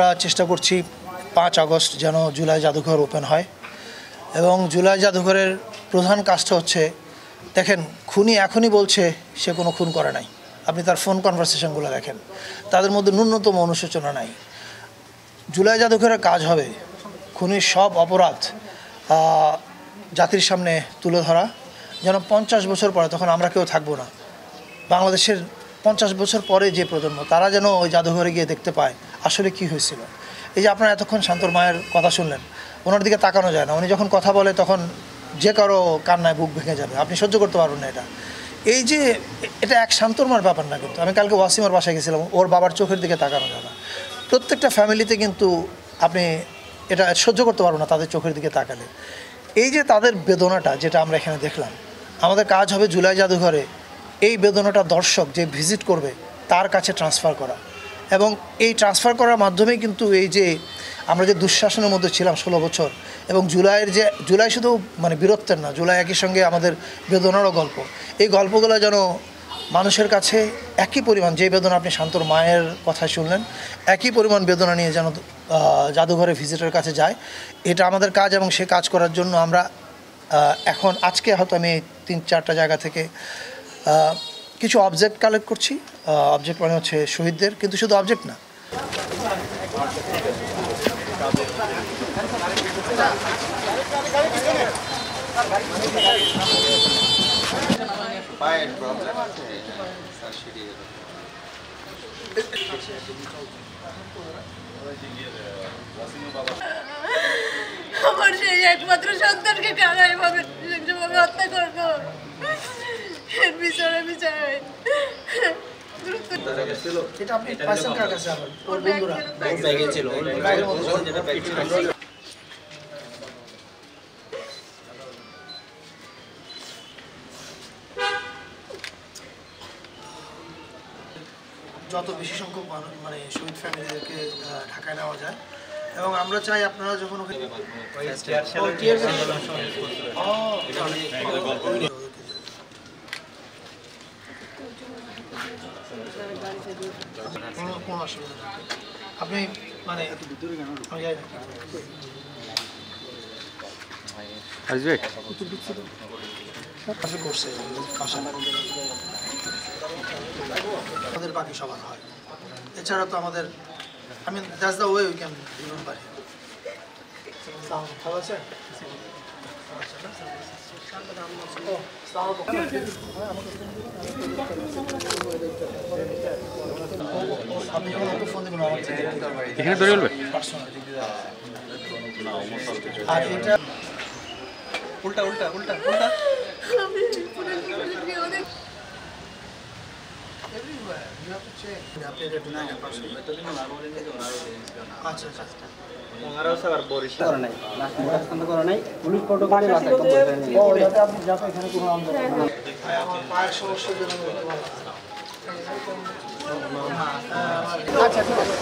আমরা চেষ্টা করছি 5 আগস্ট যেন জুলাই জাদুঘর ওপেন হয় এবং জুলাই জাদুঘরের প্রধান কাজটা হচ্ছে দেখেন খুনি এখনই বলছে সে কোনো খুন করে নাই। আপনি তার ফোন কনভারসেশনগুলো দেখেন, তাদের মধ্যে ন্যূনতম অনুশোচনা নাই। জুলাই জাদুঘরের কাজ হবে খুনির সব অপরাধ জাতির সামনে তুলে ধরা, যেন 50 বছর পরে, তখন আমরা কেউ থাকবো না, বাংলাদেশের 50 বছর পরে যে প্রজন্ম তারা যেন ওই জাদুঘরে গিয়ে দেখতে পায় আসলে কি হয়েছিল। এই যে আপনারা এতক্ষণ শান্তর মায়ের কথা শুনলেন, ওনার দিকে তাকানো যায় না, উনি যখন কথা বলে তখন যে কারো কান্নায় বুক ভেঙে যাবে, আপনি সহ্য করতে পারবেন না এটা। এই যে এটা এক শান্তর মার ব্যাপার না, কিন্তু আমি কালকে ওয়াসিমার বাসায় গেছিলাম, ওর বাবার চোখের দিকে তাকানো যায় না। প্রত্যেকটা ফ্যামিলিতে কিন্তু আপনি এটা সহ্য করতে পারবেন না তাদের চোখের দিকে তাকালে। এই যে তাদের বেদনাটা যেটা আমরা এখানে দেখলাম, আমাদের কাজ হবে জুলাই জাদুঘরে এই বেদনাটা দর্শক যে ভিজিট করবে তার কাছে ট্রান্সফার করা, এবং এই ট্রান্সফার করার মাধ্যমেই কিন্তু এই যে আমরা যে দুঃশাসনের মধ্যে ছিলাম 16 বছর, এবং জুলাই শুধু মানে বীরত্বের না, জুলাই একই সঙ্গে আমাদের বেদনারও গল্প, এই গল্পগুলো যেন মানুষের কাছে একই পরিমাণ, যে বেদনা আপনি শান্তর মায়ের কথা শুনলেন, একই পরিমাণ বেদনা নিয়ে যেন জাদুঘরে ভিজিটের কাছে যায়। এটা আমাদের কাজ, এবং সে কাজ করার জন্য আমরা এখন আজকে হয়তো আমি 3-4টা জায়গা থেকে কিছু অবজেক্ট কালেক্ট করছি। অবজেক্ট মানে হচ্ছে শহীদদের, কিন্তু শুধু অবজেক্ট না, আমার সেই একমাত্র সন্তানকে কারা এভাবে হত্যা করবো, বিচারে এটা আপনি পাইছেন কার কাছে? আবার ওর বন্ধুরা ব্যাগে ছিল, ব্যাগের মধ্যে যেটা ব্যাগ ছিল। যত বেশি সংখ্যক মানে শহীদ ফ্যামিলিদেরকে ঢাকায় নেওয়া যায়, এবং আমরা চাই আপনারা যখন ওখানে কোনো অসুবিধা নেই, আপনি মানে করছে আমাদের বাকি সবার হয়। এছাড়া তো আমাদের that's the way we can remember him. ভালো আছে? আপনি যখন একটু ফোন দেবেন আমার এখানে ধরে বলবে আর এটা উল্টা উল্টা উল্টা উল্টা everywhere you have to check updated আচ্ছা আচ্ছা ওনারাও স্যার বরিশাল করে নাই, রাষ্ট্রীয় করে নাই, পুলিশ প্রটোকলে বাসা করে নাই। ও যাতে আপনি যাতে এখানে কোনো আমদানি না হয়। আমার পায়ের সমস্যার জন্য আচ্ছা ঠিক আছে।